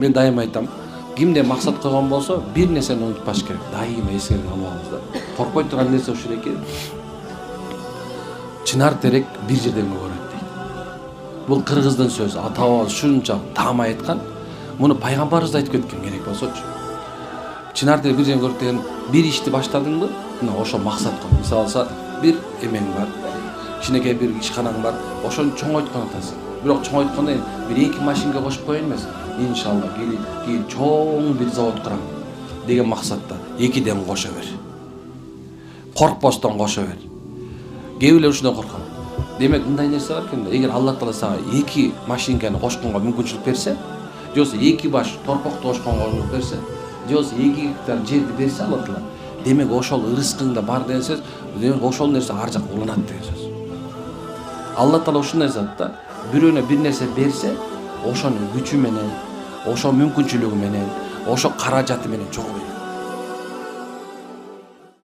Мен дайым айтам, кимде максат койгон болсо, бир нерсени унутпаш керек. Дайыма эсиңизде алыңыз да. Коркпой турган нерсе ушул экен. Чынар терек бир жерден көрөт дейт. Бул кыргыздын сөзү. Ата-бабабыз ушунча таам айткан. Муну пайгамбарыбыз да айтып кеткен керек болсочу. Чынар терек бир жерден көрөт деген бир ишти баштадыңбы? Мына ошо максат кой. Мисалы бир эмең бар. Кичинекей бир ишканаң бар. Ошону чоңойткон атасың. Бирок чоңойткондон кийин бир эки машинка кошуп коеюн эмес. Иншалла кийин чоң бир завод курам деген максатта экиден кошо бер. Коркпостон кошо бер. Кээ бирлер ушундан коркот. Демек мындай нерсе бар экен да. Эгер Алла Таала сага эки машинканы кошконго мүмкүнчүлүк берсе, же болбосо эки баш торпокту кошконго мүмкүнчүлүк берсе, же болбосо 2 гектар жерди берсе Алла Таала, демек ошол ырыскыңда бар деген сөз, ошол нерсе ар жак уланат деген сөз. Алла Таала ушундай зат да, бирөөнө бир нерсе берсе, ошонун күчү менен, ошо мүмкүнчүлүгү менен, ошо каражаты менен чогуу берет.